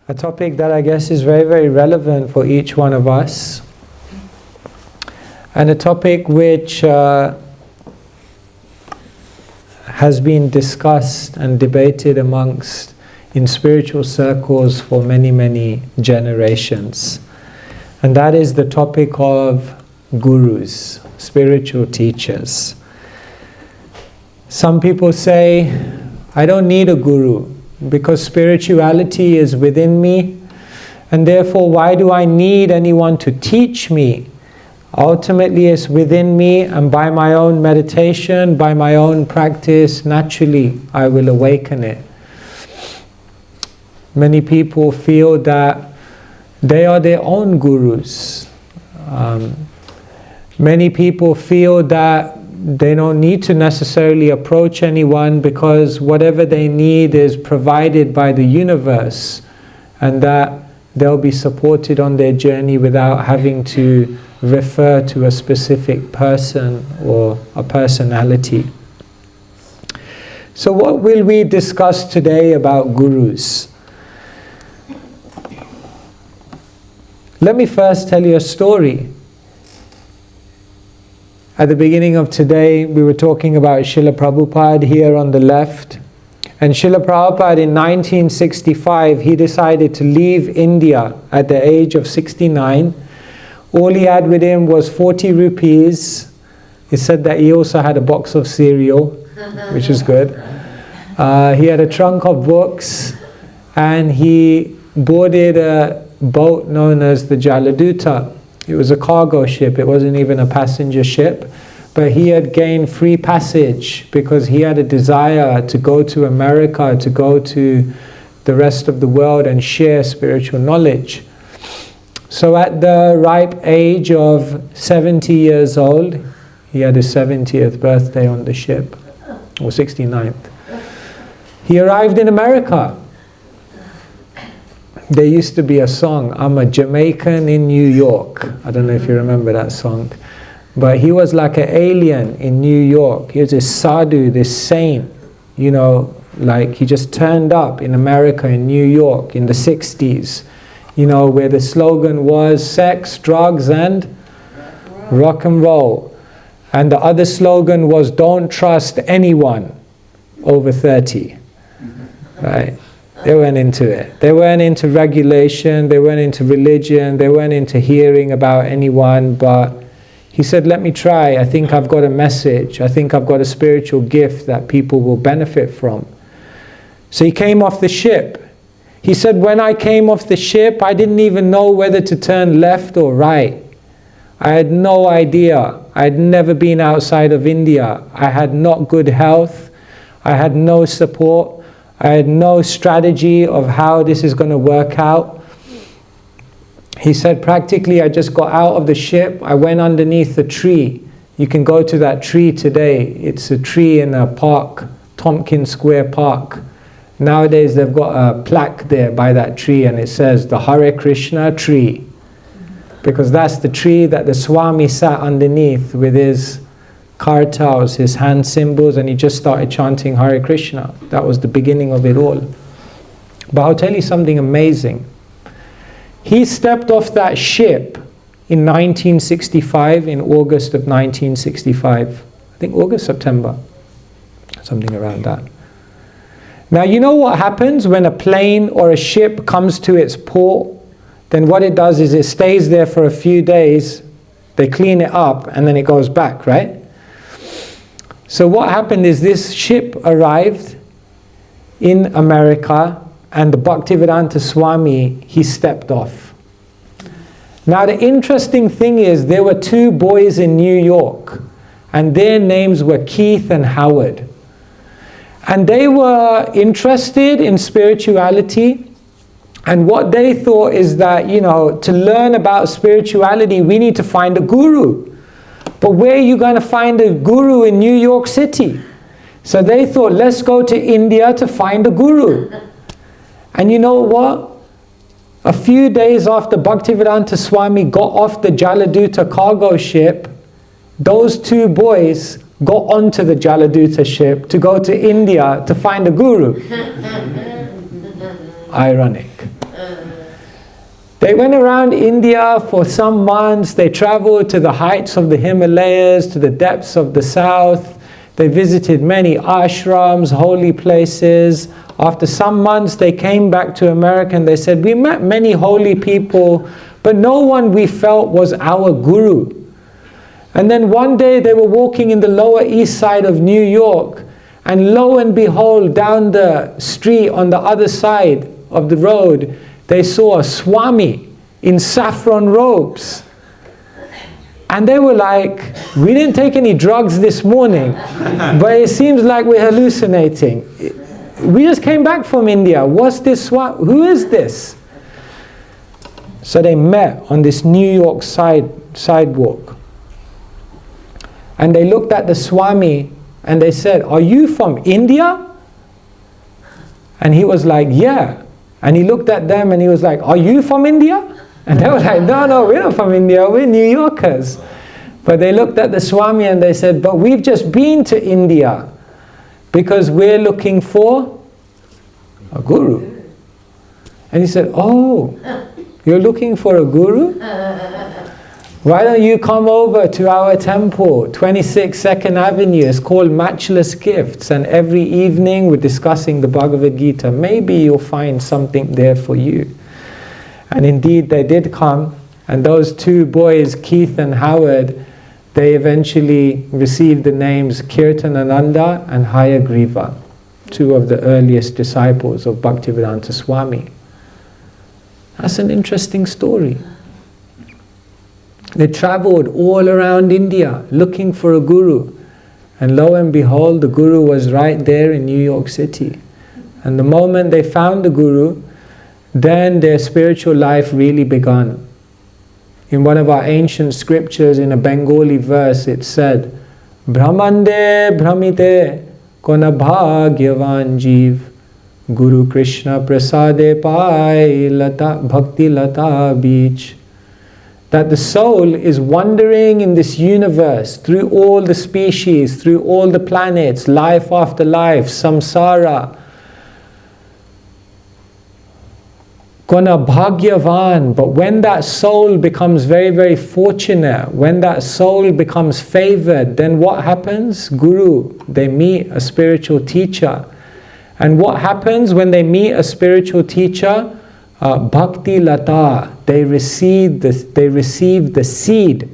a topic that I guess is very, very relevant for each one of us, and a topic which has been discussed and debated amongst in spiritual circles for many, many generations. And that is the topic of gurus, spiritual teachers. Some people say, I don't need a guru because spirituality is within me, and therefore why do I need anyone to teach me? Ultimately it's within me, and by my own meditation, by my own practice, naturally I will awaken it. Many people feel that they are their own gurus. Many people feel that they don't need to necessarily approach anyone because whatever they need is provided by the universe, and that they'll be supported on their journey without having to refer to a specific person or a personality. So what will we discuss today about gurus? Let me first tell you a story. At the beginning of today, we were talking about Srila Prabhupada here on the left. And Srila Prabhupada in 1965, he decided to leave India at the age of 69. All he had with him was 40 rupees. He said that he also had a box of cereal, which is good. He had a trunk of books, and he boarded a boat known as the Jaladuta. It was a cargo ship, it wasn't even a passenger ship, but he had gained free passage because he had a desire to go to America, to go to the rest of the world and share spiritual knowledge. So at the ripe age of 70 years old, he had his 70th birthday on the ship, or 69th. He arrived in America. There used to be a song, I'm a Jamaican in New York. I don't know if you remember that song. But he was like an alien in New York. He was this sadhu, this saint, you know, like he just turned up in America, in New York, in the 60s, you know, where the slogan was sex, drugs, and rock and roll. And the other slogan was don't trust anyone over 30, right? They weren't into it. They weren't into regulation, they weren't into religion, they weren't into hearing about anyone, but he said, let me try. I think I've got a message. I think I've got a spiritual gift that people will benefit from. So he came off the ship. He said, when I came off the ship, I didn't even know whether to turn left or right. I had no idea. I had never been outside of India. I had not good health. I had no support. I had no strategy of how this is going to work out. He said, practically, I just got out of the ship. I went underneath the tree. You can go to that tree today. It's a tree in a park, Tompkins Square Park. Nowadays, they've got a plaque there by that tree, and it says, the Hare Krishna tree. Because that's the tree that the Swami sat underneath with his kartals, his hand symbols, and he just started chanting Hare Krishna. That was the beginning of it all. But I'll tell you something amazing. He stepped off that ship in 1965, in August of 1965. I think August, September, something around that. Now you know what happens when a plane or a ship comes to its port? Then what it does is it stays there for a few days, they clean it up, and then it goes back, right? So what happened is this ship arrived in America, and the Bhaktivedanta Swami, he stepped off. Now the interesting thing is there were two boys in New York, and their names were Keith and Howard. And they were interested in spirituality, and what they thought is that, you know, to learn about spirituality, we need to find a guru. But where are you going to find a guru in New York City? So they thought, let's go to India to find a guru. And you know what? A few days after Bhaktivedanta Swami got off the Jaladuta cargo ship, those two boys got onto the Jaladuta ship to go to India to find a guru. Ironic. They went around India for some months. They traveled to the heights of the Himalayas, to the depths of the south. They visited many ashrams, holy places. After some months, they came back to America and they said, we met many holy people, but no one we felt was our guru. And then one day they were walking in the Lower East Side of New York, and lo and behold, down the street on the other side of the road, they saw a Swami in saffron robes. And they were like, we didn't take any drugs this morning, but it seems like we're hallucinating. We just came back from India. What's this Swami? Who is this? So they met on this New York sidewalk. And they looked at the Swami and they said, are you from India? And he was like, yeah. And he looked at them and he was like, are you from India? And they were like, no, we're not from India, we're New Yorkers. But they looked at the Swami and they said, but we've just been to India because we're looking for a guru. And he said, oh, you're looking for a guru? Why don't you come over to our temple, 26 2nd Avenue, it's called Matchless Gifts, and every evening we're discussing the Bhagavad Gita. Maybe you'll find something there for you. And indeed they did come, and those two boys, Keith and Howard, they eventually received the names Kirtanananda and Hayagriva, two of the earliest disciples of Bhaktivedanta Swami. That's an interesting story. They traveled all around India looking for a guru. And lo and behold, the guru was right there in New York City. And the moment they found the guru, then their spiritual life really began. In one of our ancient scriptures, in a Bengali verse, it said, Brahmande Brahmite Kona Bhagyavan Jeev Guru Krishna Prasade Pai Lata Bhakti Lata Beach. That the soul is wandering in this universe through all the species, through all the planets, life after life, samsara. Kona bhagyavan, but when that soul becomes very, very fortunate, when that soul becomes favored, then what happens? Guru, they meet a spiritual teacher. And what happens when they meet a spiritual teacher? Bhakti lata, they receive the seed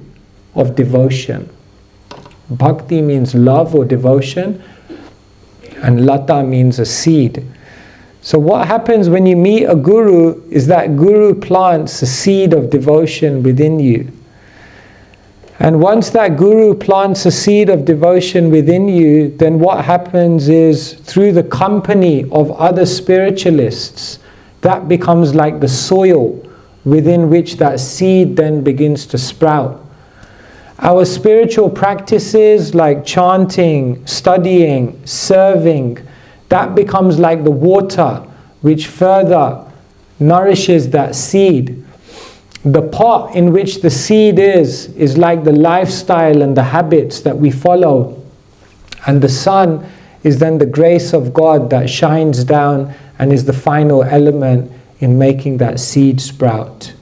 of devotion. Bhakti means love or devotion, and lata means a seed. So what happens when you meet a guru is that guru plants a seed of devotion within you. And once that guru plants a seed of devotion within you, then what happens is, through the company of other spiritualists, that becomes like the soil within which that seed then begins to sprout. Our spiritual practices like chanting, studying, serving, that becomes like the water which further nourishes that seed. The pot in which the seed is like the lifestyle and the habits that we follow. And the sun is then the grace of God that shines down and is the final element in making that seed sprout.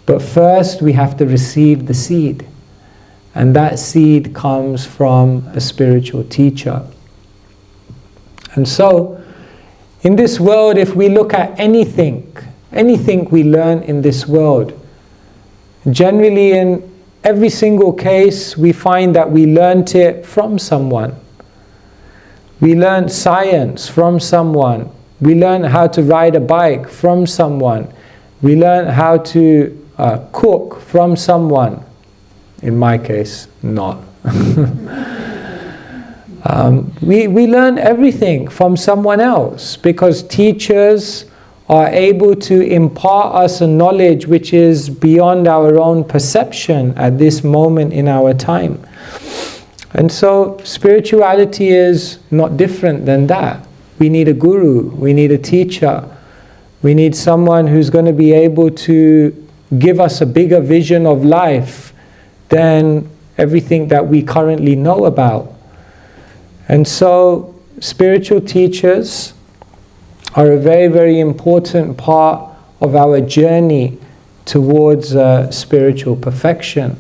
But first we have to receive the seed. And that seed comes from a spiritual teacher. And so, in this world, if we look at anything we learn in this world, generally in every single case we find that we learnt it from someone. We learned science from someone. We learned how to ride a bike from someone. We learned how to cook from someone. In my case, not. We learn everything from someone else because teachers are able to impart us a knowledge which is beyond our own perception at this moment in our time. And so spirituality is not different than that. We need a guru, we need a teacher, we need someone who's going to be able to give us a bigger vision of life than everything that we currently know about. And so spiritual teachers are a very, very important part of our journey towards spiritual perfection.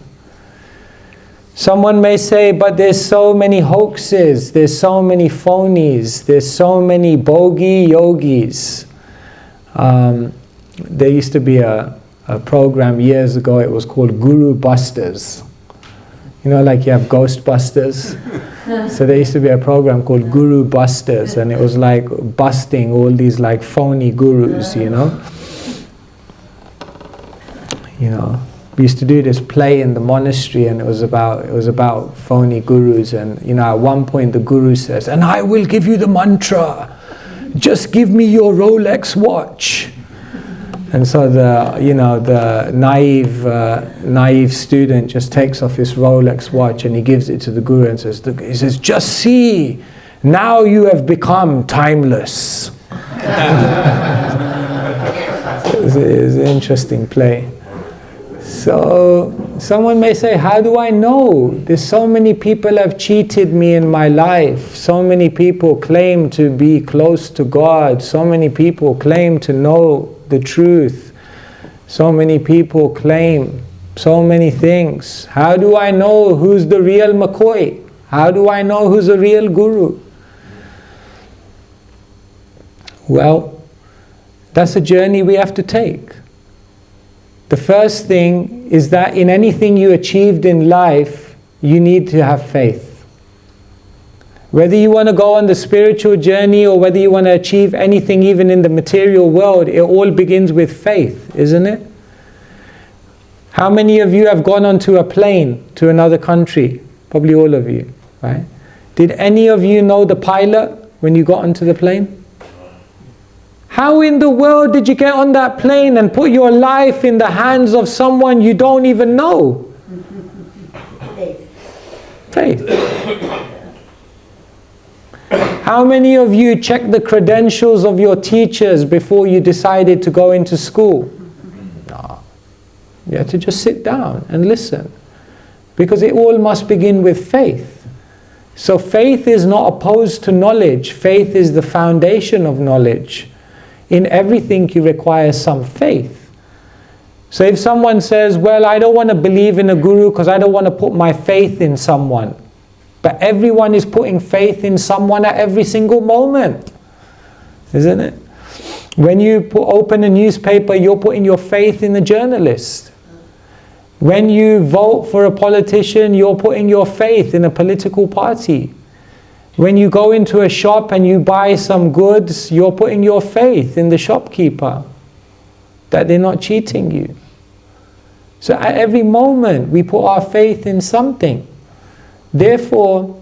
Someone may say, but there's so many hoaxes, there's so many phonies, there's so many bogey yogis. There used to be a program years ago, it was called Guru Busters. You know, like you have Ghostbusters. So there used to be a program called Guru Busters, and it was like busting all these like phony gurus, you know. We used to do this play in the monastery, and it was about phony gurus. And at one point the guru says, "And I will give you the mantra. Just give me your Rolex watch." And so the naive student just takes off his Rolex watch and he gives it to the guru and says, "Just see, now you have become timeless." It's an interesting play. So someone may say, how do I know? There's so many people have cheated me in my life. So many people claim to be close to God. So many people claim to know the truth. So many people claim so many things. How do I know who's the real McCoy? How do I know who's a real guru? Well, that's a journey we have to take. The first thing is that in anything you achieved in life, you need to have faith. Whether you want to go on the spiritual journey or whether you want to achieve anything even in the material world, it all begins with faith, isn't it? How many of you have gone onto a plane to another country? Probably all of you, right? Did any of you know the pilot when you got onto the plane? How in the world did you get on that plane and put your life in the hands of someone you don't even know? Faith. How many of you checked the credentials of your teachers before you decided to go into school? No. You had to just sit down and listen. Because it all must begin with faith. So faith is not opposed to knowledge. Faith is the foundation of knowledge. In everything you require some faith. So if someone says, well, I don't want to believe in a guru because I don't want to put my faith in someone. But everyone is putting faith in someone at every single moment. Isn't it? When you open a newspaper, you're putting your faith in the journalist. When you vote for a politician, you're putting your faith in a political party. When you go into a shop and you buy some goods, you're putting your faith in the shopkeeper, that they're not cheating you. So at every moment, we put our faith in something. Therefore,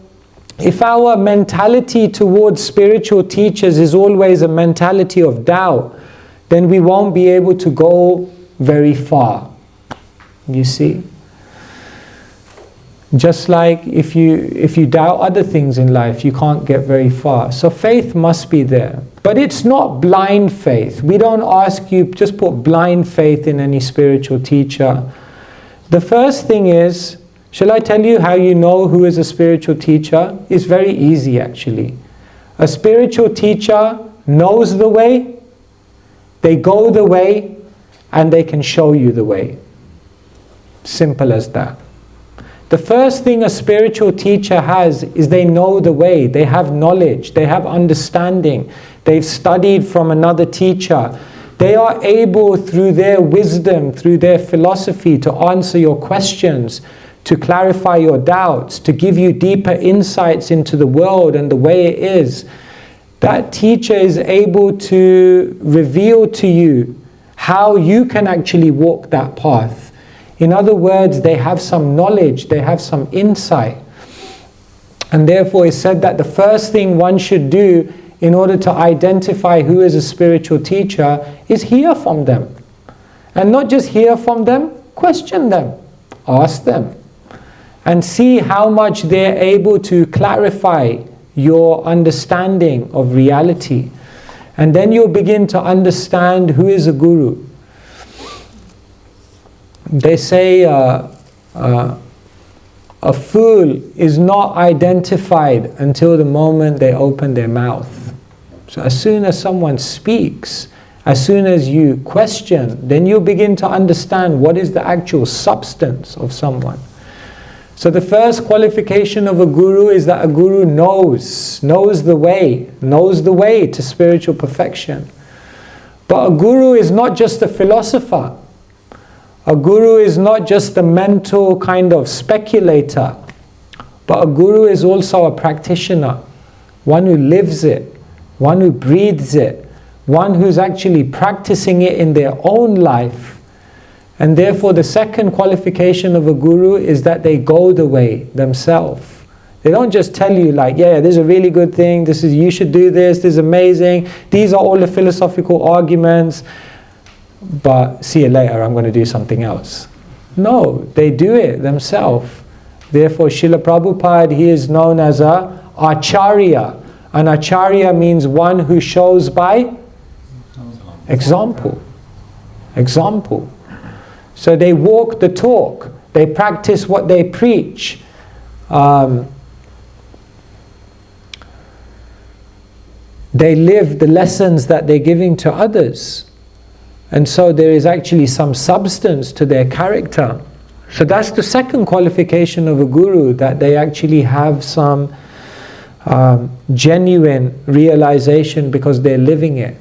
if our mentality towards spiritual teachers is always a mentality of doubt, then we won't be able to go very far. You see? Just like if you doubt other things in life, you can't get very far. So faith must be there. But it's not blind faith. We don't ask you, just put blind faith in any spiritual teacher. The first thing is, shall I tell you how you know who is a spiritual teacher? It's very easy actually. A spiritual teacher knows the way, they go the way, and they can show you the way. Simple as that. The first thing a spiritual teacher has is they know the way, they have knowledge, they have understanding, they've studied from another teacher. They are able through their wisdom, through their philosophy to answer your questions, to clarify your doubts, to give you deeper insights into the world and the way it is. That teacher is able to reveal to you how you can actually walk that path. In other words, they have some knowledge, they have some insight. And therefore it's said that the first thing one should do in order to identify who is a spiritual teacher is hear from them. And not just hear from them, question them, ask them. And see how much they're able to clarify your understanding of reality. And then you'll begin to understand who is a guru. They say a fool is not identified until the moment they open their mouth. So as soon as someone speaks, as soon as you question, then you begin to understand what is the actual substance of someone. So the first qualification of a guru is that a guru knows the way to spiritual perfection. But a guru is not just a philosopher. A guru is not just a mental kind of speculator. But a guru is also a practitioner, one who lives it, one who breathes it, one who's actually practicing it in their own life. And therefore the second qualification of a guru is that they go the way themselves. They don't just tell you like, yeah, this is a really good thing, you should do this is amazing, these are all the philosophical arguments, but see you later, I'm going to do something else. No, they do it themselves. Therefore Srila Prabhupada, he is known as a Acharya. An Acharya means one who shows by example. Example. So they walk the talk. They practice what they preach. They live the lessons that they're giving to others. And so there is actually some substance to their character. So that's the second qualification of a guru, that they actually have some genuine realization because they're living it.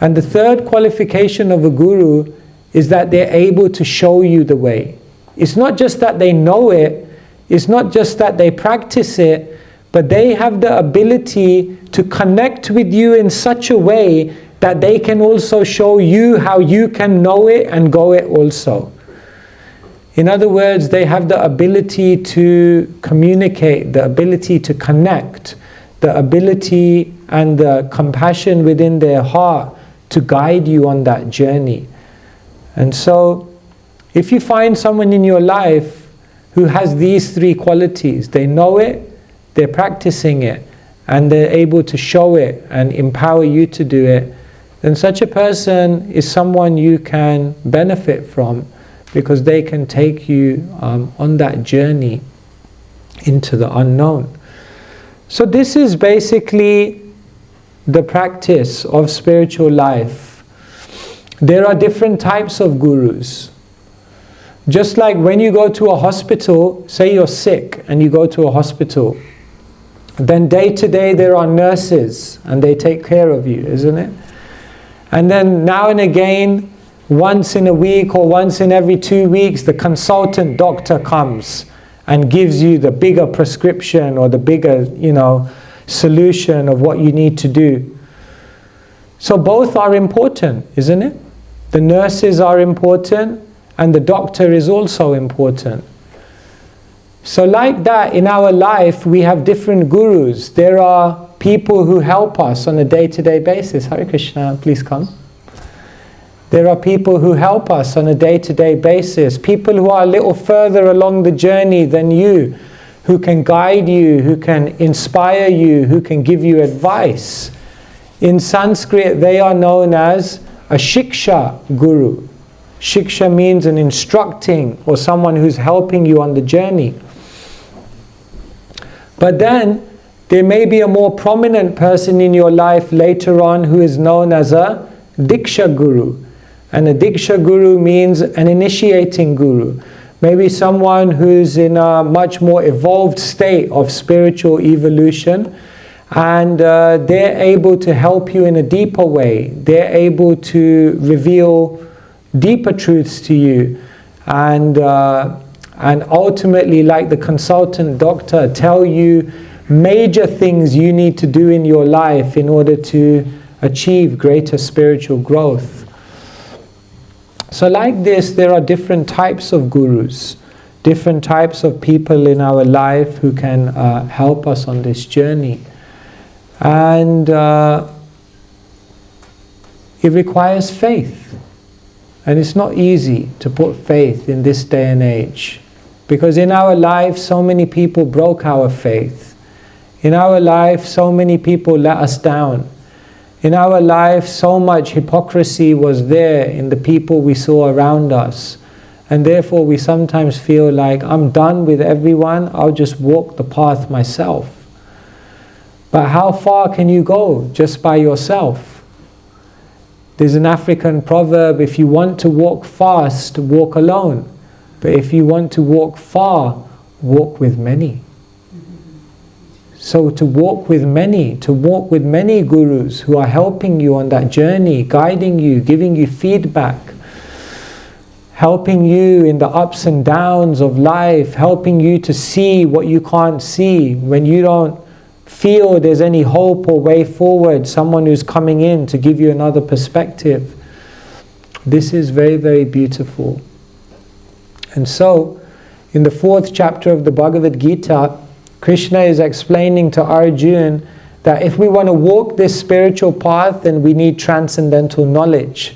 And the third qualification of a guru is that they're able to show you the way. It's not just that they know it, it's not just that they practice it, but they have the ability to connect with you in such a way that they can also show you how you can know it and go it also. In other words, they have the ability to communicate, the ability to connect, the ability and the compassion within their heart to guide you on that journey. And so, if you find someone in your life who has these three qualities, they know it, they're practicing it, and they're able to show it and empower you to do it, then such a person is someone you can benefit from, because they can take you on that journey into the unknown. So this is basically the practice of spiritual life. There are different types of gurus. Just like when you go to a hospital, say you're sick and you go to a hospital, then day to day there are nurses and they take care of you, isn't it? And then now and again, once in a week or once in every 2 weeks, the consultant doctor comes and gives you the bigger prescription or the bigger, solution of what you need to do. So both are important, isn't it? The nurses are important and the doctor is also important. So like that, in our life, we have different gurus. There are people who help us on a day-to-day basis. Hare Krishna, please come. There are people who help us on a day-to-day basis. People who are a little further along the journey than you, who can guide you, who can inspire you, who can give you advice. In Sanskrit, they are known as a Shiksha Guru. Shiksha means an instructing or someone who's helping you on the journey. But then, there may be a more prominent person in your life later on who is known as a Diksha Guru. And a Diksha Guru means an initiating guru. Maybe someone who's in a much more evolved state of spiritual evolution, and they're able to help you in a deeper way. They're able to reveal deeper truths to you, and ultimately, like the consultant doctor, tell you major things you need to do in your life in order to achieve greater spiritual growth. So like this, there are different types of gurus, different types of people in our life who can help us on this journey. And it requires faith. And it's not easy to put faith in this day and age. Because in our life, so many people broke our faith. In our life, so many people let us down. In our life, so much hypocrisy was there in the people we saw around us. And therefore, we sometimes feel like, I'm done with everyone, I'll just walk the path myself. But how far can you go just by yourself? There's an African proverb, if you want to walk fast, walk alone. But if you want to walk far, walk with many. So to walk with many gurus who are helping you on that journey, guiding you, giving you feedback, helping you in the ups and downs of life, helping you to see what you can't see. When you don't feel there's any hope or way forward, someone who's coming in to give you another perspective. This is very, very beautiful. And so, in the 4th chapter of the Bhagavad Gita, Krishna is explaining to Arjuna that if we want to walk this spiritual path, then we need transcendental knowledge.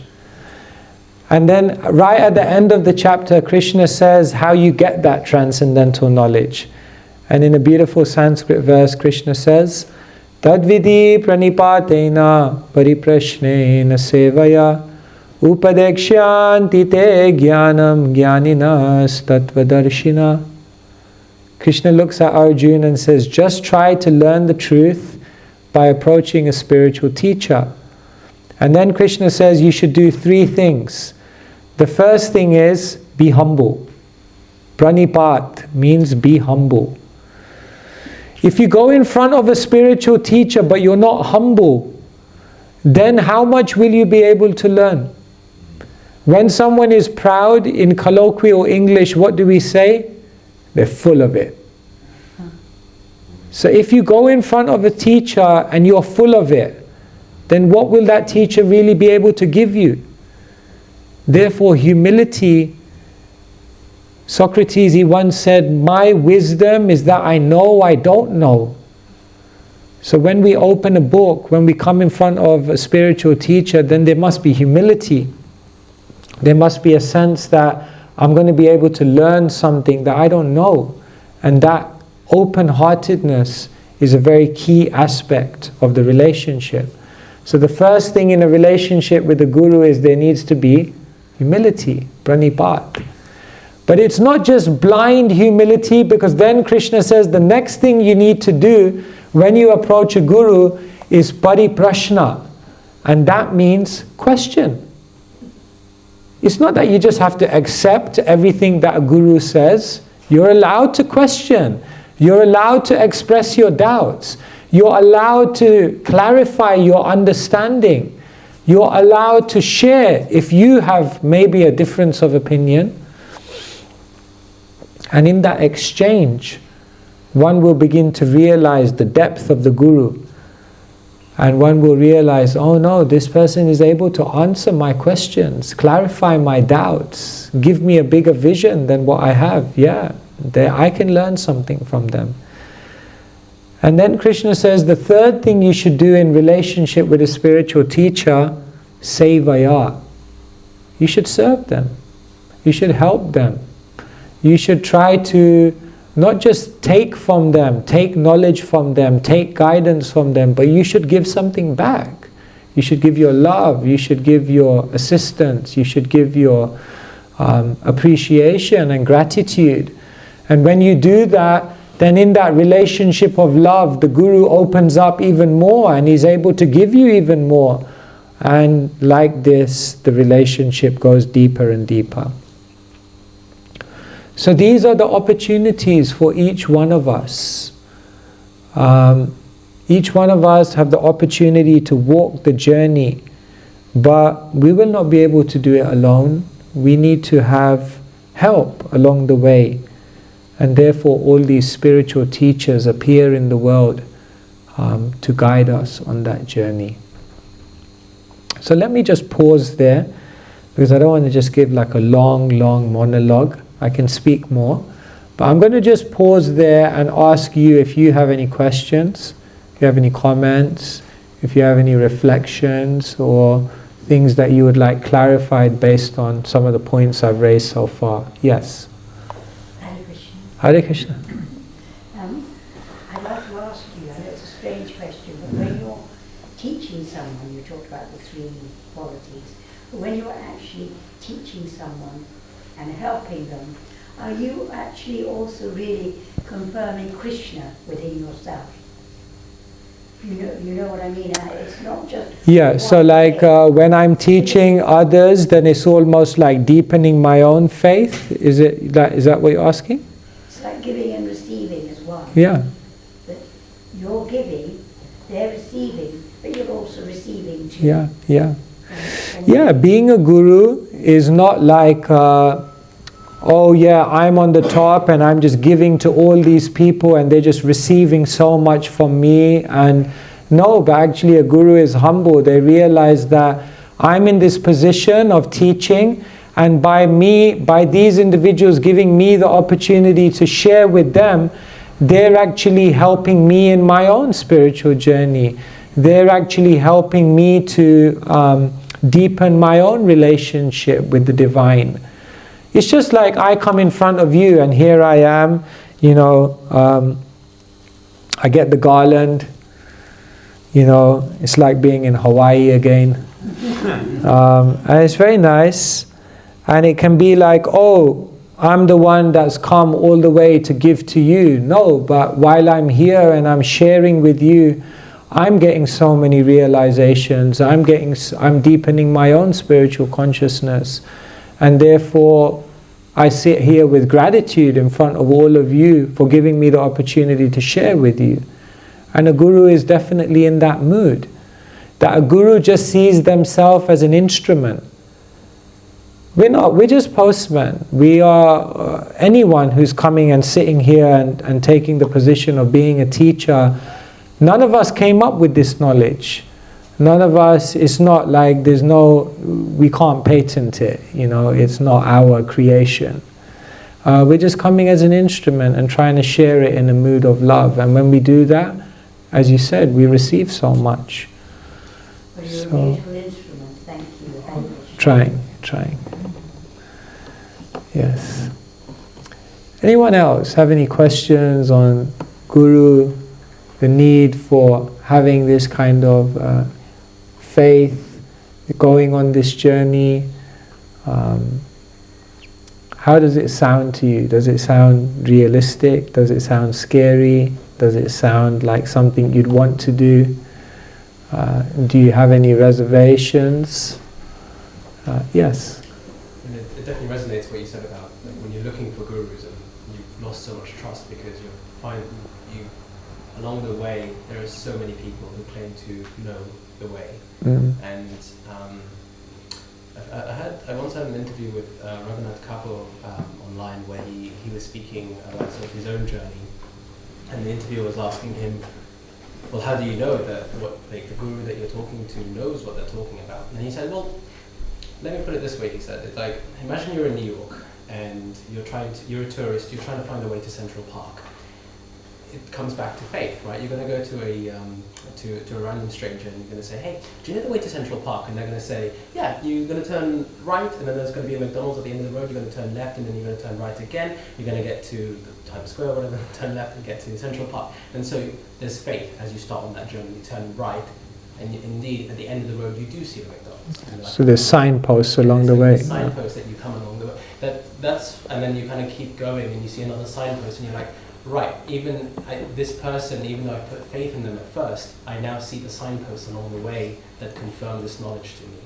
And then right at the end of the chapter, Krishna says how you get that transcendental knowledge. And in a beautiful Sanskrit verse, Krishna says, Tadvidi pranipatena pariprashnena sevaya upadekshanti te jnanam jnaninas tattvadarshina. Krishna looks at Arjuna and says, just try to learn the truth by approaching a spiritual teacher. And then Krishna says you should do 3 things. The first thing is be humble. Pranipat means be humble. If you go in front of a spiritual teacher but you're not humble, then how much will you be able to learn? When someone is proud, in colloquial English, what do we say? They're full of it. So if you go in front of a teacher and you're full of it, then what will that teacher really be able to give you? Therefore, humility, Socrates, he once said, my wisdom is that I know I don't know. So when we open a book, when we come in front of a spiritual teacher, then there must be humility. There must be a sense that I'm going to be able to learn something that I don't know. And that open-heartedness is a very key aspect of the relationship. So the first thing in a relationship with the Guru is there needs to be humility, pranipat. But it's not just blind humility, because then Krishna says the next thing you need to do when you approach a Guru is pariprashna. And that means question. It's not that you just have to accept everything that a Guru says. You're allowed to question. You're allowed to express your doubts. You're allowed to clarify your understanding. You're allowed to share if you have maybe a difference of opinion. And in that exchange, one will begin to realize the depth of the Guru. And one will realize, oh no, this person is able to answer my questions, clarify my doubts, give me a bigger vision than what I have. Yeah, I can learn something from them. And then Krishna says the third thing you should do in relationship with a spiritual teacher, sevaya. You should serve them. You should help them. You should try to not just take from them, take knowledge from them, take guidance from them, but you should give something back. You should give your love, you should give your assistance, you should give your appreciation and gratitude. And when you do that, then in that relationship of love, the Guru opens up even more and he's able to give you even more. And like this, the relationship goes deeper and deeper. So these are the opportunities for each one of us. Each one of us have the opportunity to walk the journey, but we will not be able to do it alone. We need to have help along the way. And therefore all these spiritual teachers appear in the world to guide us on that journey. So let me just pause there, because I don't want to just give like a long monologue. I can speak more. But I'm going to just pause there and ask you if you have any questions, if you have any comments, if you have any reflections or things that you would like clarified based on some of the points I've raised so far. Yes? Hare Krishna. Hare Krishna. I'd like to ask you, and it's a strange question, but when you're teaching someone, you talked about the 3 qualities, but when you're actually teaching someone and helping them, are you actually also really confirming Krishna within yourself? You know what I mean? It's not just... Yeah, so like when I'm teaching others, then it's almost like deepening my own faith. Is that what you're asking? It's like giving and receiving as well. Yeah. That you're giving, they're receiving, but you're also receiving too. Yeah, yeah. Yeah, being a guru is not like, oh yeah, I'm on the top and I'm just giving to all these people and they're just receiving so much from me. And no, but actually a guru is humble. They realize that I'm in this position of teaching, and by these individuals giving me the opportunity to share with them, they're actually helping me in my own spiritual journey. They're actually helping me to deepen my own relationship with the divine. It's just like I come in front of you and here I am, I get the garland, it's like being in Hawaii again. And it's very nice. And it can be like, oh, I'm the one that's come all the way to give to you. No, but while I'm here and I'm sharing with you, I'm getting so many realizations. I'm deepening my own spiritual consciousness. And therefore, I sit here with gratitude in front of all of you for giving me the opportunity to share with you. And a guru is definitely in that mood. That a guru just sees themselves as an instrument. We're not, we're just postmen. We are anyone who's coming and sitting here and taking the position of being a teacher. None of us came up with this knowledge. None of us, it's not like we can't patent it, it's not our creation. We're just coming as an instrument and trying to share it in a mood of love. And when we do that, as you said, we receive so much. Well, you're a beautiful instrument, thank you. Trying. Yes. Anyone else have any questions on Guru, the need for having this kind of faith, going on this journey? How does it sound to you? Does it sound realistic? Does it sound scary? Does it sound like something you'd want to do? Do you have any reservations? Yes? And it definitely resonates what you said about when you're looking for gurus and you've lost so much trust because along the way there are so many people who claim to know the way. And I once had an interview with Raghunath Kapoor online where he was speaking about sort of his own journey, and the interviewer was asking him, well, how do you know that the guru that you're talking to knows what they're talking about? And he said, well, let me put it this way, he said, it's like, imagine you're in New York and you're a tourist, you're trying to find a way to Central Park. It comes back to faith, right? You're going to go to a random stranger and you're going to say, hey, do you know the way to Central Park? And they're going to say, yeah, you're going to turn right and then there's going to be a McDonald's at the end of the road, you're going to turn left and then you're going to turn right again, you're going to get to the Times Square, whatever, turn left and get to Central Park. And so there's faith as you start on that journey, you turn right and indeed at the end of the road you do see the McDonald's. So there's signposts along the way. Signposts that you come along the way. And then you kind of keep going and you see another signpost and you're like, right, this person, even though I put faith in them at first, I now see the signposts along the way that confirm this knowledge to me.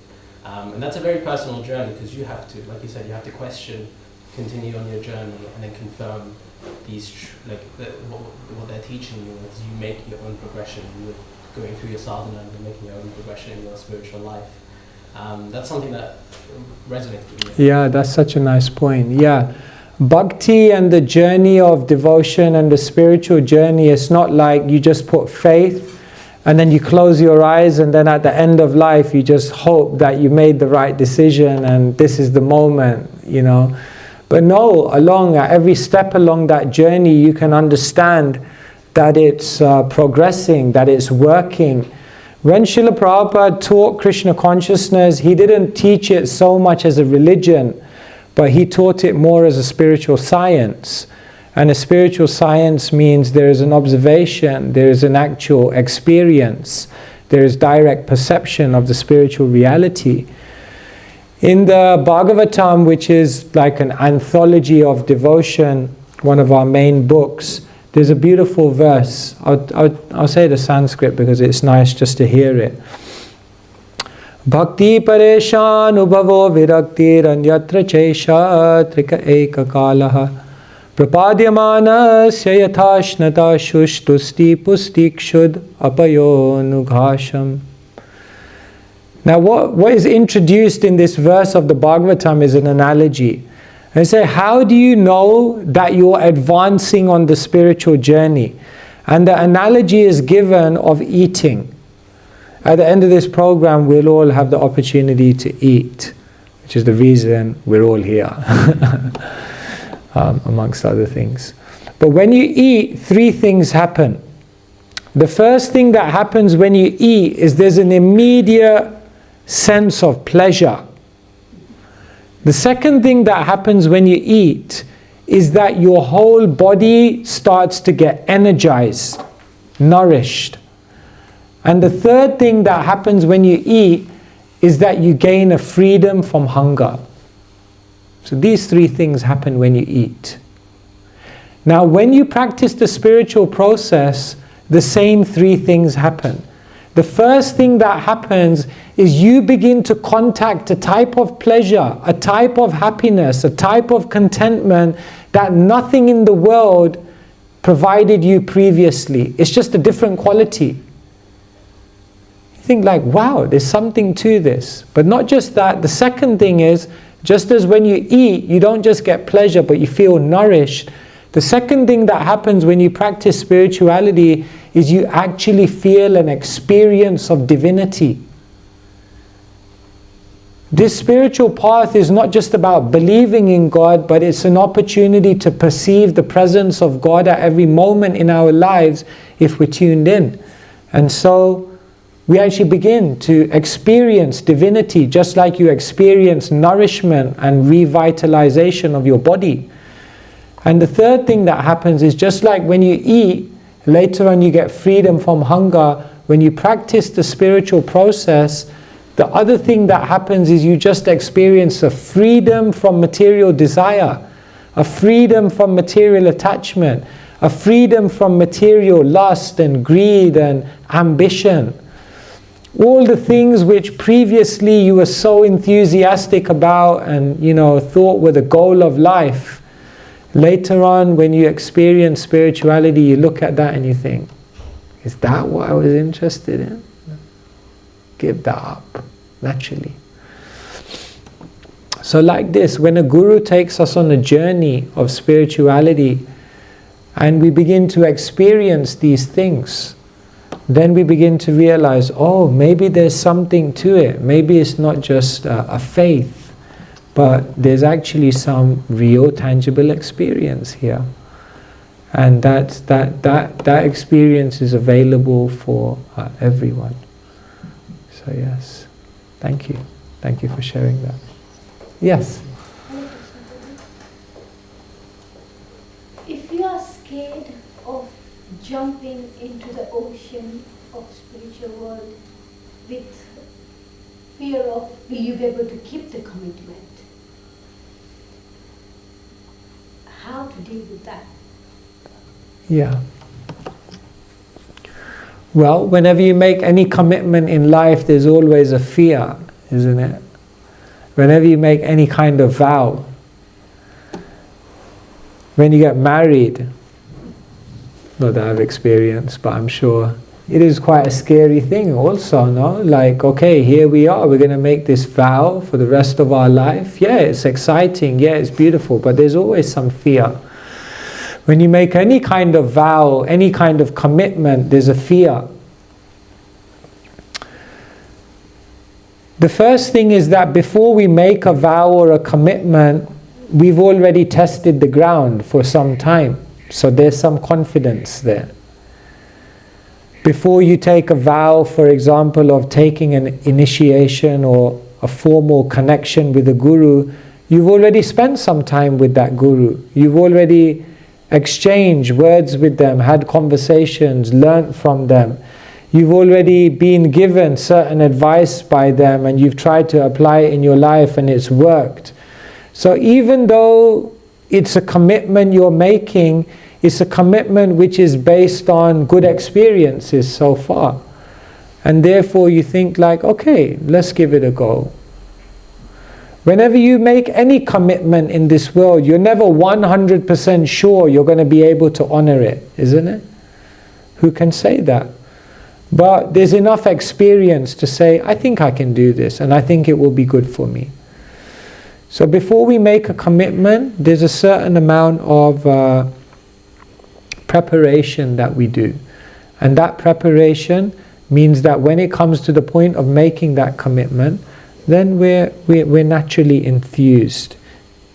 And that's a very personal journey because you have to, like you said, you have to question, continue on your journey, and then confirm what they're teaching you as you make your own progression. You're going through your sadhana and you're making your own progression in your spiritual life. That's something that resonates with me. Yeah, that's such a nice point. Yeah. Bhakti and the journey of devotion and the spiritual journey, it's not like you just put faith and then you close your eyes and then at the end of life you just hope that you made the right decision and this is the moment, But no, at every step along that journey you can understand that it's progressing, that it's working. When Srila Prabhupada taught Krishna consciousness, he didn't teach it so much as a religion, but he taught it more as a spiritual science. And a spiritual science means there is an observation, there is an actual experience, there is direct perception of the spiritual reality. In the Bhagavatam, which is like an anthology of devotion, one of our main books, There's a beautiful verse. I'll say the Sanskrit because it's nice just to hear it. Bhakti pareshan ubhavo viraktir anyatra chesha trika eka kalaha prapadyamanasya yathashnata shushtusti pustikshud apayo nughasham. Now what is introduced in this verse of the Bhagavatam is an analogy. They say, how do you know that you're advancing on the spiritual journey? And the analogy is given of eating. At the end of this program, we'll all have the opportunity to eat, which is the reason we're all here, amongst other things. But when you eat, three things happen. The first thing that happens when you eat is there's an immediate sense of pleasure. The second thing that happens when you eat is that your whole body starts to get energized, nourished. And the third thing that happens when you eat is that you gain a freedom from hunger. So these three things happen when you eat. Now, when you practice the spiritual process, the same three things happen. The first thing that happens is you begin to contact a type of pleasure, a type of happiness, a type of contentment that nothing in the world provided you previously. It's just a different quality. You think like, wow, there's something to this. But not just that, the second thing is, just as when you eat, you don't just get pleasure, but you feel nourished. The second thing that happens when you practice spirituality is you actually feel an experience of divinity. This spiritual path is not just about believing in God, but it's an opportunity to perceive the presence of God at every moment in our lives if we're tuned in. And so we actually begin to experience divinity just like you experience nourishment and revitalization of your body. And the third thing that happens is just like when you eat, later on you get freedom from hunger. When you practice the spiritual process, the other thing that happens is you just experience a freedom from material desire, a freedom from material attachment, a freedom from material lust and greed and ambition. All the things which previously you were so enthusiastic about and thought were the goal of life. Later on, when you experience spirituality, you look at that and you think, is that what I was interested in? Give that up, naturally. So like this, when a guru takes us on a journey of spirituality and we begin to experience these things, then we begin to realize, oh, maybe there's something to it. Maybe it's not just a faith, but there's actually some real tangible experience here. And that experience is available for everyone. So yes, thank you. Thank you for sharing that. Yes? If you are scared of jumping into the ocean of spiritual world with fear of will you be able to keep the commitment, how to deal with that? Yeah. Well, whenever you make any commitment in life, there's always a fear, isn't it? Whenever you make any kind of vow, when you get married, not that I've experienced, but I'm sure it is quite a scary thing also, no? Like, okay, here we are, we're going to make this vow for the rest of our life. Yeah, it's exciting, yeah, it's beautiful, but there's always some fear. When you make any kind of vow, any kind of commitment, there's a fear. The first thing is that before we make a vow or a commitment, we've already tested the ground for some time. So there's some confidence there. Before you take a vow, for example, of taking an initiation or a formal connection with a guru, you've already spent some time with that guru. You've already exchanged words with them, had conversations, learnt from them. You've already been given certain advice by them and you've tried to apply it in your life and it's worked. So even though it's a commitment you're making, It's a commitment which is based on good experiences so far. And therefore you think like, okay, let's give it a go. Whenever you make any commitment in this world, you're never 100% sure you're going to be able to honor it, isn't it? Who can say that? But there's enough experience to say, I think I can do this, and I think it will be good for me. So before we make a commitment, there's a certain amount of preparation that we do. And that preparation means that when it comes to the point of making that commitment, then we're naturally enthused,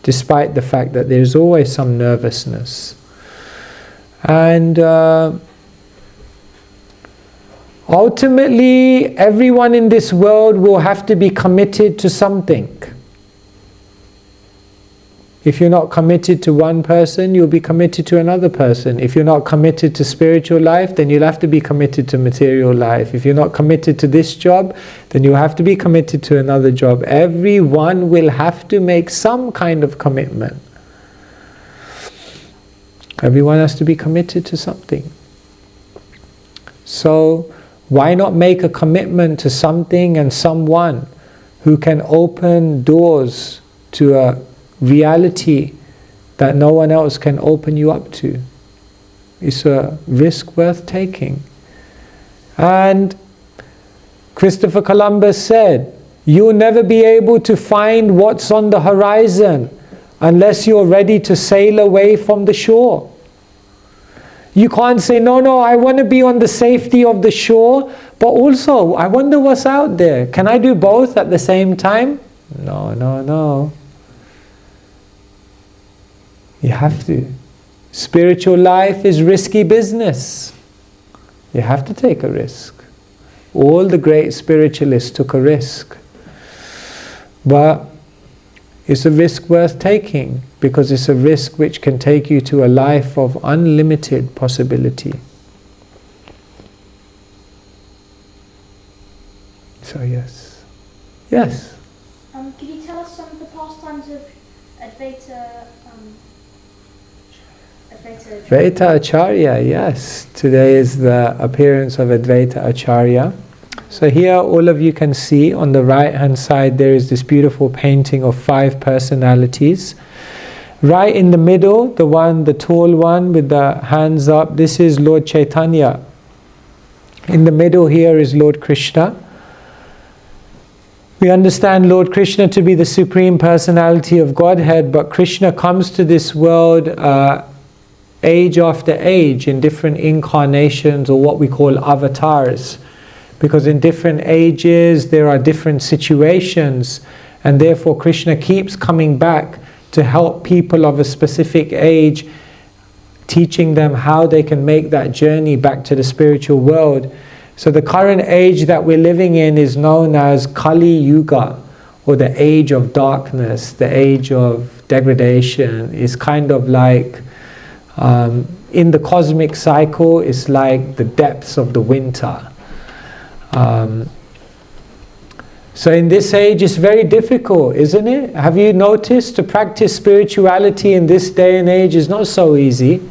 despite the fact that there's always some nervousness. And ultimately, everyone in this world will have to be committed to something. If you're not committed to one person, you'll be committed to another person. If you're not committed to spiritual life, then you'll have to be committed to material life. If you're not committed to this job, then you'll have to be committed to another job. Everyone will have to make some kind of commitment. Everyone has to be committed to something. So, why not make a commitment to something and someone who can open doors to a reality that no one else can open you up to? It's a risk worth taking. And Christopher Columbus said, you'll never be able to find what's on the horizon unless you're ready to sail away from the shore. You can't say, no, I want to be on the safety of the shore, but also, I wonder what's out there. Can I do both at the same time? No. You have to. Spiritual life is risky business. You have to take a risk. All the great spiritualists took a risk. But it's a risk worth taking, because it's a risk which can take you to a life of unlimited possibility. So yes. Yes? Can you tell us some of the pastimes of Advaita Advaita Acharya, yes. Today is the appearance of Advaita Acharya. So here all of you can see on the right hand side there is this beautiful painting of 5 personalities. Right in the middle, the tall one with the hands up, this is Lord Chaitanya. In the middle here is Lord Krishna. We understand Lord Krishna to be the Supreme Personality of Godhead, but Krishna comes to this world age after age in different incarnations, or what we call avatars. Because in different ages there are different situations, and therefore Krishna keeps coming back to help people of a specific age, teaching them how they can make that journey back to the spiritual world. So the current age that we're living in is known as Kali Yuga, or the age of darkness, the age of degradation. Is kind of like, in the cosmic cycle, it's like the depths of the winter. So in this age it's very difficult, isn't it? Have you noticed to practice spirituality in this day and age is not so easy.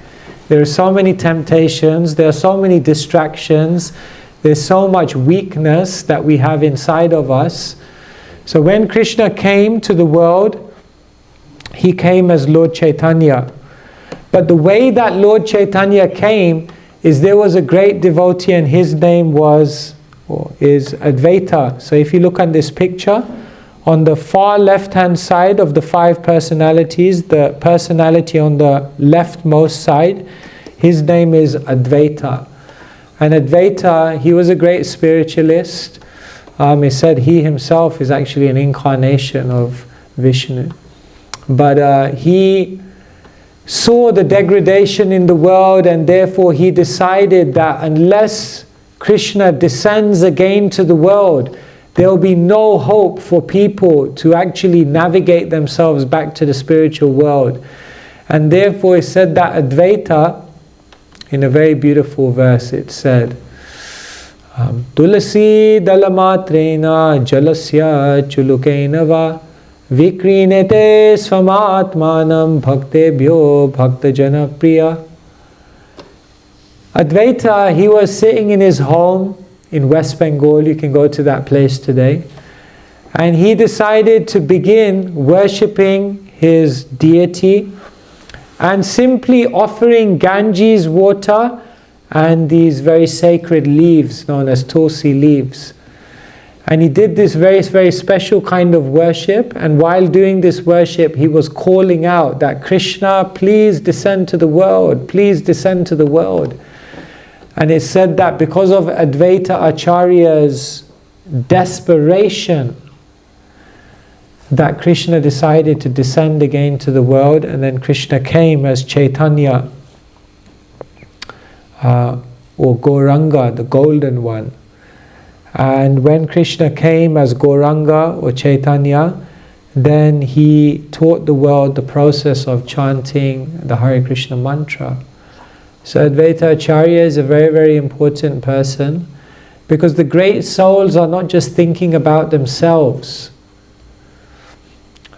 There are so many temptations, there are so many distractions, there's so much weakness that we have inside of us. So when Krishna came to the world, he came as Lord Chaitanya. But the way that Lord Chaitanya came is there was a great devotee, and his name is Advaita. So if you look at this picture, on the far left hand side of the 5 personalities, the personality on the leftmost side, his name is Advaita. And Advaita, he was a great spiritualist. He said he himself is actually an incarnation of Vishnu. But he saw the degradation in the world, and therefore he decided that unless Krishna descends again to the world, there will be no hope for people to actually navigate themselves back to the spiritual world. And therefore he said that Advaita, in a very beautiful verse, it said, Tulasi dalamatrena jalasya chulukena va vikrinete svamatmanam bhaktebhyo bhaktajana priya Advaita, he was sitting in his home in West Bengal. You can go to that place today. And he decided to begin worshipping his deity and simply offering Ganges water and these very sacred leaves known as tulsi leaves. And he did this very, very special kind of worship, and while doing this worship he was calling out that Krishna, please descend to the world, please descend to the world. And it said that because of Advaita Acharya's desperation, that Krishna decided to descend again to the world, and then Krishna came as Chaitanya, or Gauranga, the golden one. And when Krishna came as Gauranga or Chaitanya, then he taught the world the process of chanting the Hare Krishna mantra. So Advaita Acharya is a very, very important person, because the great souls are not just thinking about themselves.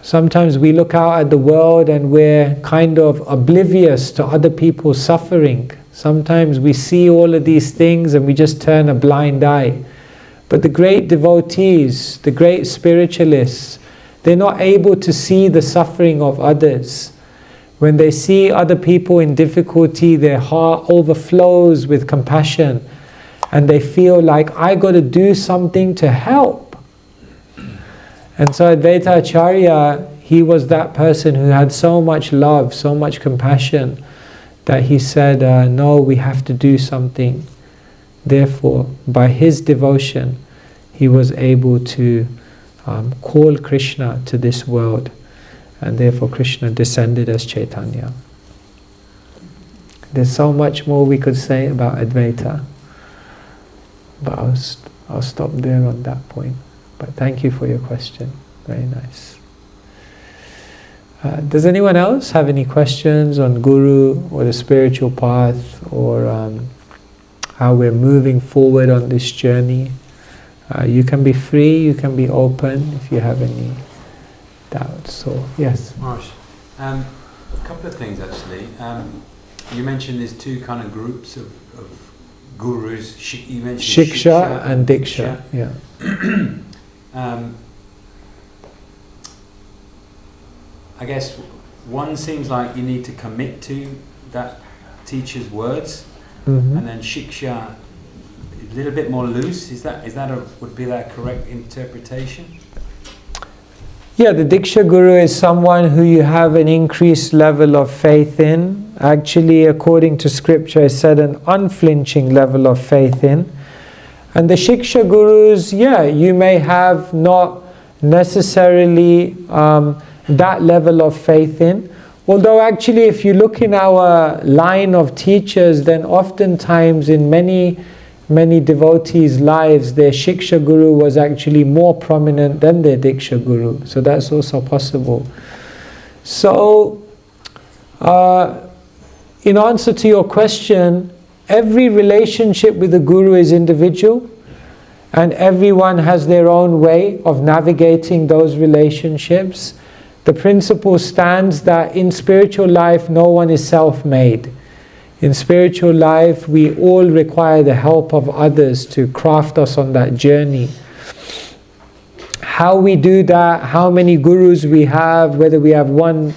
Sometimes we look out at the world and we're kind of oblivious to other people's suffering. Sometimes we see all of these things and we just turn a blind eye. But the great devotees, the great spiritualists, they're not able to see the suffering of others. When they see other people in difficulty, their heart overflows with compassion, and they feel like, I got to do something to help. And so Advaita Acharya, he was that person who had so much love, so much compassion, that he said, no, we have to do something. Therefore, by his devotion, he was able to call Krishna to this world, and therefore Krishna descended as Chaitanya. There's so much more we could say about Advaita, but I'll stop there on that point. But thank you for your question. Very nice. Does anyone else have any questions on Guru or the spiritual path, or how we're moving forward on this journey? You can be free, you can be open if you have any doubts. So, yes. Maharaj, a couple of things actually. You mentioned there's two kind of groups of gurus. You mentioned Shiksha and Diksha. Yeah. I guess one seems like you need to commit to that teacher's words, and then Shiksha a little bit more loose. Would be that correct interpretation? Yeah, the Diksha Guru is someone who you have an increased level of faith in. Actually, according to scripture, it's said an unflinching level of faith in. And the Shiksha Gurus, yeah, you may have not necessarily that level of faith in. Although actually, if you look in our line of teachers, then oftentimes in many devotees' lives, their Shiksha Guru was actually more prominent than their Diksha Guru. So that's also possible. So, in answer to your question, every relationship with the Guru is individual, and everyone has their own way of navigating those relationships. The principle stands that in spiritual life, no one is self-made. In spiritual life, we all require the help of others to craft us on that journey. How we do that, how many gurus we have, whether we have one,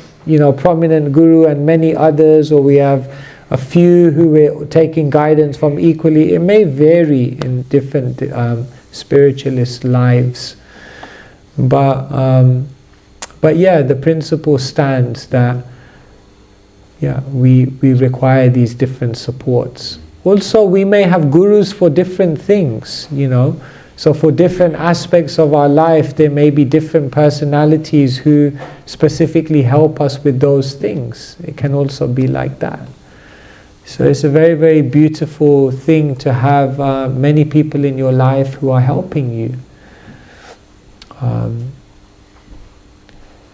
prominent guru and many others, or we have a few who we're taking guidance from equally, it may vary in different spiritualist lives. But yeah, the principle stands that we require these different supports. Also, we may have gurus for different things, So for different aspects of our life, there may be different personalities who specifically help us with those things. It can also be like that. So it's a very, very beautiful thing to have many people in your life who are helping you.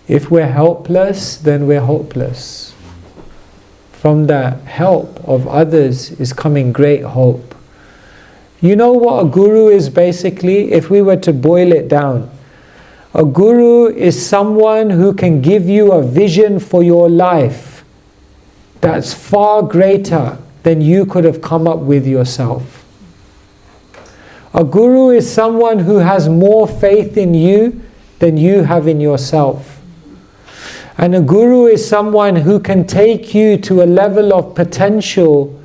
If we're helpless, then we're hopeless. From the help of others is coming great hope. You know what a guru is basically? If we were to boil it down, a guru is someone who can give you a vision for your life that's far greater than you could have come up with yourself. A guru is someone who has more faith in you than you have in yourself. And a guru is someone who can take you to a level of potential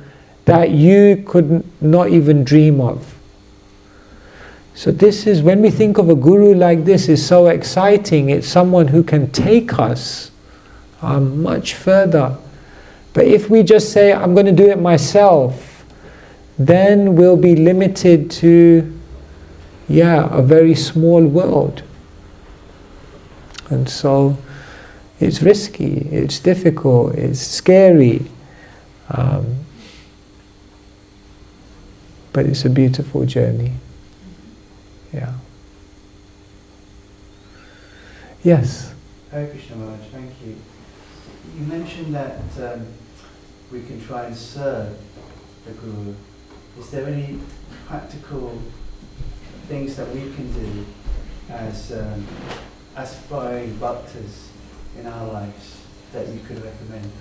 that you could not even dream of. So this is, when we think of a guru like this, is so exciting. It's someone who can take us much further. But if we just say, I'm going to do it myself, then we'll be limited to, a very small world. And so it's risky, it's difficult, it's scary. But it's a beautiful journey. Yeah. Yes? Hare Krishna Maharaj, thank you. You mentioned that we can try and serve the Guru. Is there any practical things that we can do as aspiring bhaktas in our lives that you could recommend?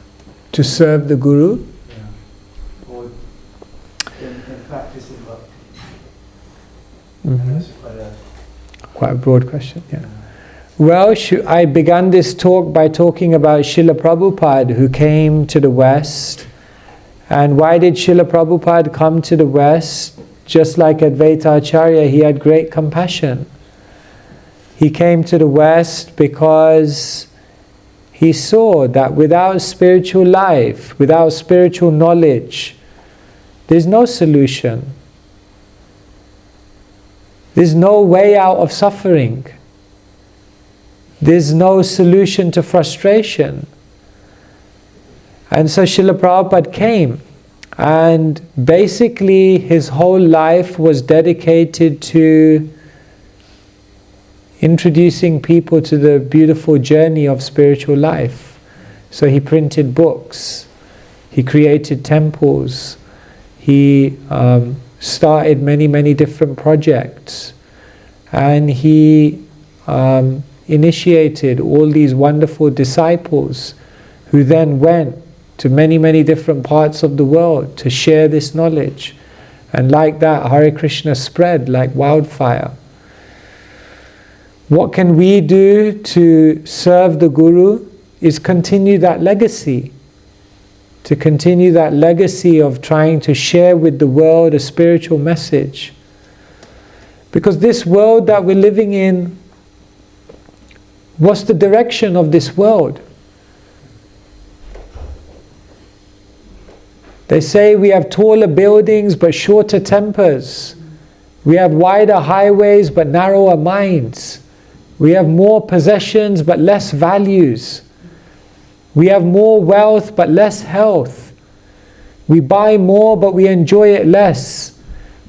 To serve the Guru? Yeah. Or in practice in bhakti? Mm-hmm. That's quite a broad question, yeah. Well, I began this talk by talking about Srila Prabhupada, who came to the West. And why did Srila Prabhupada come to the West? Just like Advaita Acharya, he had great compassion. He came to the West because he saw that without spiritual life, without spiritual knowledge, there's no solution. There's no way out of suffering. There's no solution to frustration. And so Srila Prabhupada came, and basically his whole life was dedicated to introducing people to the beautiful journey of spiritual life. So he printed books, he created temples, he started many different projects, and he initiated all these wonderful disciples who then went to many different parts of the world to share this knowledge. And like that, Hare Krishna spread like wildfire. What can we do to serve the Guru is continue that legacy. To continue that legacy of trying to share with the world a spiritual message. Because this world that we're living in, what's the direction of this world? They say we have taller buildings but shorter tempers. We have wider highways but narrower minds. We have more possessions but less values. We have more wealth but less health. We buy more but we enjoy it less.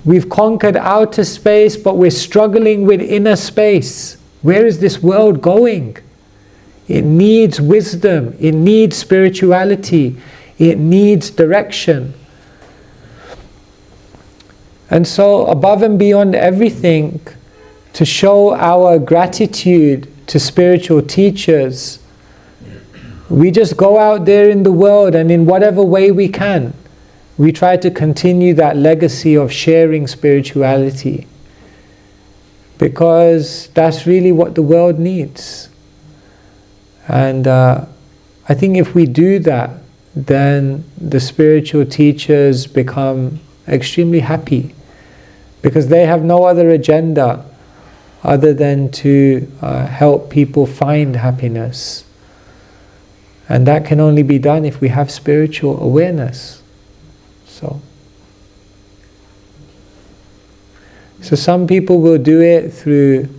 We've conquered outer space but we're struggling with inner space. Where is this world going? It needs wisdom. It needs spirituality. It needs direction. And so above and beyond everything, to show our gratitude to spiritual teachers, we just go out there in the world and in whatever way we can, we try to continue that legacy of sharing spirituality. Because that's really what the world needs. And I think if we do that, then the spiritual teachers become extremely happy. Because they have no other agenda other than to help people find happiness. And that can only be done if we have spiritual awareness. So some people will do it through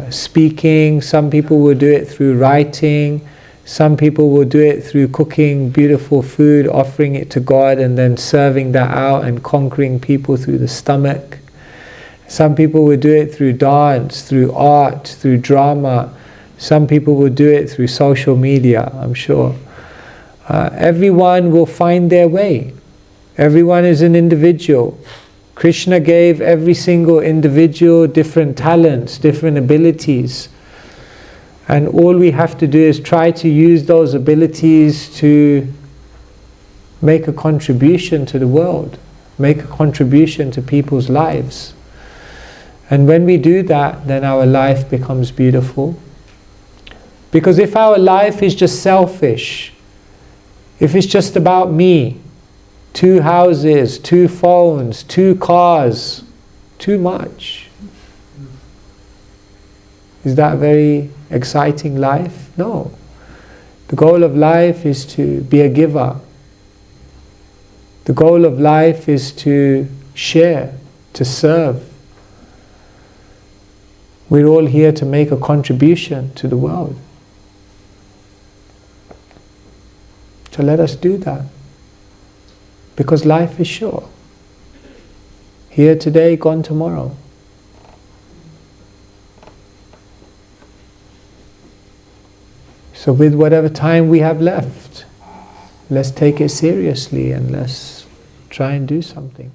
speaking, some people will do it through writing, some people will do it through cooking beautiful food, offering it to God and then serving that out and conquering people through the stomach. Some people will do it through dance, through art, through drama. Some people will do it through social media, I'm sure. Everyone will find their way. Everyone is an individual. Krishna gave every single individual different talents, different abilities. And all we have to do is try to use those abilities to make a contribution to the world, make a contribution to people's lives. And when we do that, then our life becomes beautiful. Because if our life is just selfish, if it's just about me, 2 houses, 2 phones, 2 cars, too much. Is that a very exciting life? No. The goal of life is to be a giver. The goal of life is to share, to serve. We're all here to make a contribution to the world. So let us do that. Because life is short. Here today, gone tomorrow. So with whatever time we have left, let's take it seriously and let's try and do something.